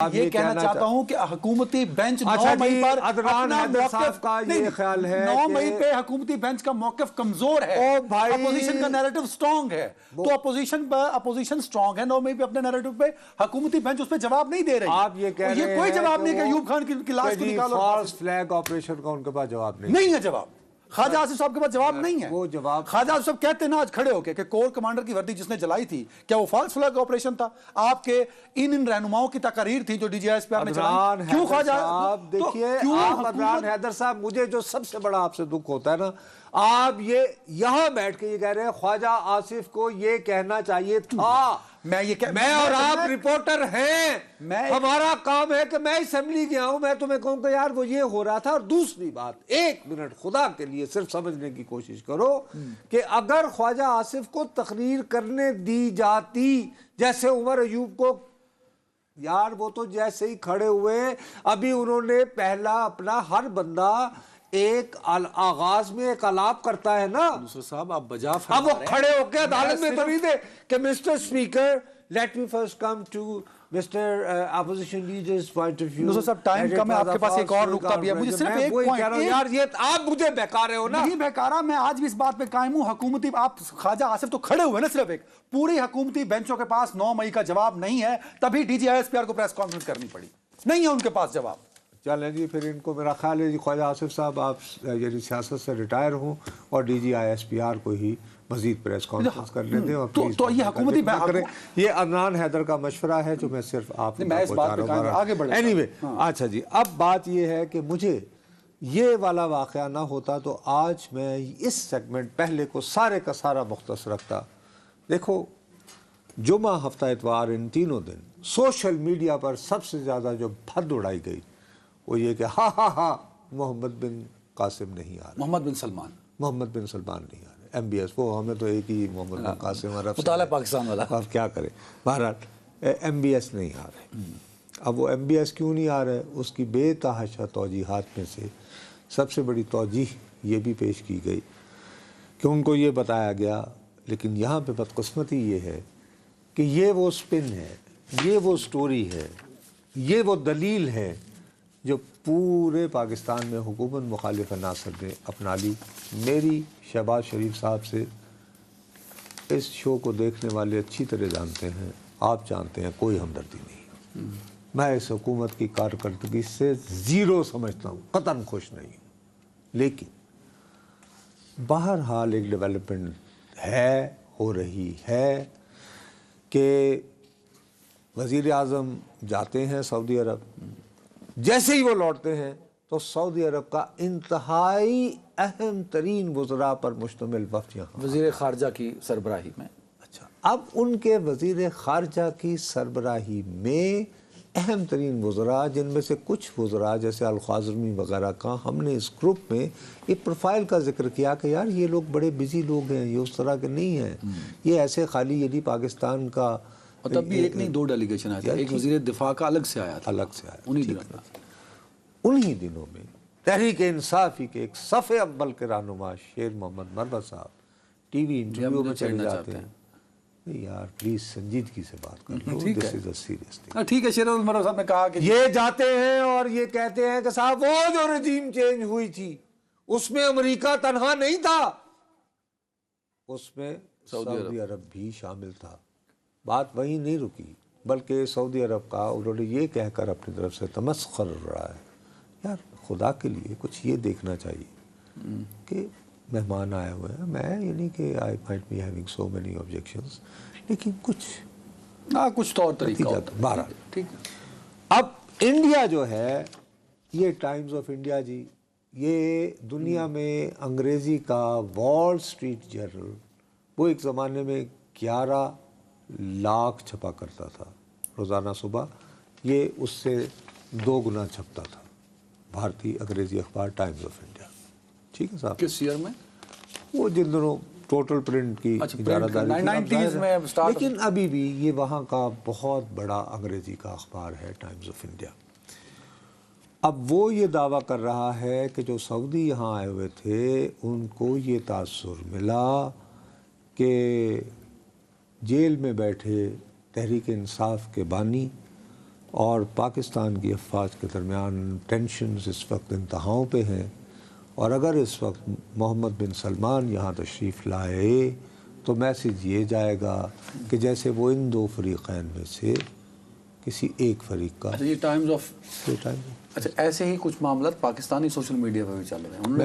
یہ کہنا چاہتا ہوں کہ حکومتی بینچ 9 مئی پر اپنا موقف کا یہ خیال ہے 9 مئی پہ حکومتی بینچ کا موقف کمزور ہے، اپوزیشن کا نیریٹو سٹرونگ ہے، تو اپوزیشن سٹرونگ ہے 9 مئی پہ اپنے نیریٹو پہ، حکومتی بینچ اس پہ جواب نہیں دے رہی۔ آپ یہ کہہ رہے ہیں کوئی جواب نہیں کہ ایوب خان کی لاش کو نکالو، فالس فلیگ آپریشن کا ان کے پاس جواب نہیں ہے جواب۔ خواجہ آصف صاحب کے پاس جواب نہیں ہے۔ وہ جواب خواجہ آصف صاحب کہتے ہیں نا آج کھڑے ہو کے کہ کور کمانڈر کی وردی جس نے جلائی تھی کیا وہ فالس فلیگ آپریشن تھا؟ آپ کے ان رہنماؤں کی تقاریر تھی جو D G I S P R نے چلائی، کیوں خواجہ صاحب دیکھیے آپ عدنان حیدر صاحب، مجھے جو سب سے بڑا آپ سے دکھ ہوتا ہے نا، آپ یہ یہاں بیٹھ کے یہ کہہ رہے ہیں خواجہ آصف کو یہ کہنا چاہیے تھا۔ میں اور آپ رپورٹر ہیں، ہمارا کام ہے کہ میں اسمبلی گیا ہوں، میں تمہیں کہوں کہ یار وہ یہ ہو رہا تھا۔ اور دوسری بات، ایک منٹ خدا کے لیے صرف سمجھنے کی کوشش کرو کہ اگر خواجہ آصف کو تقریر کرنے دی جاتی جیسے عمر ایوب کو، یار وہ تو جیسے ہی کھڑے ہوئے ابھی انہوں نے پہلا اپنا ہر بندہ ایک آغاز میں ایک الاپ کرتا ہے نا صاحب، آپ بجا فرما اب وہ کھڑے ہو کے عدالت میں تو نہیں دے کہ mister speaker let me first come to mister opposition leaders point of view. صاحب ٹائم کم ہے، آپ کے پاس ایک اور نقطہ بھی ہے، مجھے صرف ایک پوائنٹ، یار یہ آپ مجھے بہکا رہے ہو نا۔ نہیں بہکارا، میں آج بھی اس بات پہ قائم ہوں، حکومتی آپ خواجہ آصف تو کھڑے ہوئے نا، صرف ایک پوری حکومتی بینچوں کے پاس 9 مئی کا جواب نہیں ہے، تبھی D G I S P R کو پریس کانفرنس کرنی پڑی، نہیں ہے ان کے پاس جواب۔ چلیں جی، پھر ان کو میرا خیال ہے جی خواجہ آصف صاحب آپ یعنی سیاست سے ریٹائر ہوں اور D G I S P R کو ہی مزید پریس کانفرنس کر لیتے ہیں، اور تو یہ حکومتی کریں۔ یہ عدنان حیدر کا مشورہ ہے جو میں صرف آپ میں اس بات پہ آگے بڑھیں۔ اینی وے، اچھا جی، اب بات یہ ہے کہ مجھے یہ والا واقعہ نہ ہوتا تو آج میں اس سیگمنٹ پہلے کو سارے کا سارا مختص رکھتا۔ دیکھو، جمعہ، ہفتہ اتوار، ان تینوں دن سوشل میڈیا پر سب سے زیادہ جو بھد اڑائی گئی وہ یہ کہ ہاں محمد بن قاسم نہیں آ رہے، محمد بن سلمان نہیں آ رہے، ایم بی ایس، وہ ہمیں تو ایک ہی محمد بن قاسم مطالعہ پاکستان والا، اب کیا کریں، بہرحال ایم بی ایس نہیں آ رہے۔ اب وہ ایم بی ایس کیوں نہیں آ رہے، اس کی بے تحاشا توجیحات میں سے سب سے بڑی توجیح یہ بھی پیش کی گئی کہ ان کو یہ بتایا گیا، لیکن یہاں پہ بدقسمتی یہ ہے کہ یہ وہ سپن ہے، یہ وہ سٹوری ہے، یہ وہ دلیل ہے جو پورے پاکستان میں حکومت مخالف عناصر نے اپنا لی۔ میری شہباز شریف صاحب سے اس شو کو دیکھنے والے اچھی طرح جانتے ہیں، آپ جانتے ہیں، کوئی ہمدردی نہیں۔ میں اس حکومت کی کارکردگی سے زیرو سمجھتا ہوں، قطعاً خوش نہیں ہوں، لیکن بہرحال ایک ڈیولپمنٹ ہے، ہو رہی ہے کہ وزیر اعظم جاتے ہیں سعودی عرب، جیسے ہی وہ لوٹتے ہیں تو سعودی عرب کا انتہائی اہم ترین وزراء پر مشتمل وفد یہاں، وزیر خارجہ کی سربراہی میں۔ اچھا، اب ان کے وزیر خارجہ کی سربراہی میں اہم ترین وزراء، جن میں سے کچھ وزراء جیسے الخوازمی وغیرہ کا ہم نے اس گروپ میں ایک پروفائل کا ذکر کیا کہ یار یہ لوگ بڑے بزی لوگ ہیں، یہ اس طرح کے نہیں ہیں، یہ ایسے خالی یعنی پاکستان کا، اور تب بھی ایک نہیں دو ڈیلیگیشن آیا تھا، ایک وزیر دفاع کا الگ سے آیا تھا، انہی دنوں میں تحریک انصافی کے ایک صف اول کے رہنما شیر محمد مروت صاحب ٹی وی انٹرویو میں چلے جاتے ہیں۔ یار پلیز سنجیدگی سے بات کر لو، دس از اے سیریس تھنگ۔ ٹھیک ہے، شیر محمد مروت صاحب نے کہا کہ یہ جاتے ہیں اور یہ کہتے ہیں کہ صاحب وہ جو رجیم چینج ہوئی تھی اس میں امریکہ تنہا نہیں تھا، اس میں سعودی عرب بھی شامل تھا۔ بات وہیں نہیں رکی، بلکہ سعودی عرب کا انہوں نے یہ کہہ کر اپنی طرف سے تمسخر رہا ہے، یار خدا کے لیے کچھ یہ دیکھنا چاہیے کہ مہمان آئے ہوئے ہیں، میں یعنی کہ I might be having so many objections، لیکن کچھ طور طریقہ بہرحال ٹھیک۔ اب انڈیا جو ہے، یہ ٹائمز آف انڈیا جی، یہ دنیا میں انگریزی کا وال سٹریٹ جرنل، وہ ایک زمانے میں 11 لاکھ چھپا کرتا تھا روزانہ صبح، یہ اس سے 2 گنا چھپتا تھا، بھارتی انگریزی اخبار ٹائمز آف انڈیا۔ ٹھیک ہے صاحب، کس ایئر میں؟ وہ جن دنوں ٹوٹل پرنٹ کی اجارہ داری تھی، لیکن ابھی بھی یہ وہاں کا بہت بڑا انگریزی کا اخبار ہے ٹائمز آف انڈیا۔ اب وہ یہ دعویٰ کر رہا ہے کہ جو سعودی یہاں آئے ہوئے تھے ان کو یہ تاثر ملا کہ جیل میں بیٹھے تحریک انصاف کے بانی اور پاکستان کی افواج کے درمیان ٹینشنز اس وقت انتہاؤں پہ ہیں، اور اگر اس وقت محمد بن سلمان یہاں تشریف لائے تو میسیج یہ جائے گا کہ جیسے وہ ان دو فریقین میں سے کسی ایک فریق کا یہ ٹائمز آف اچھا ایسے ہی کچھ معاملات پاکستانی سوشل میڈیا پہ بھی چل رہے ہیں.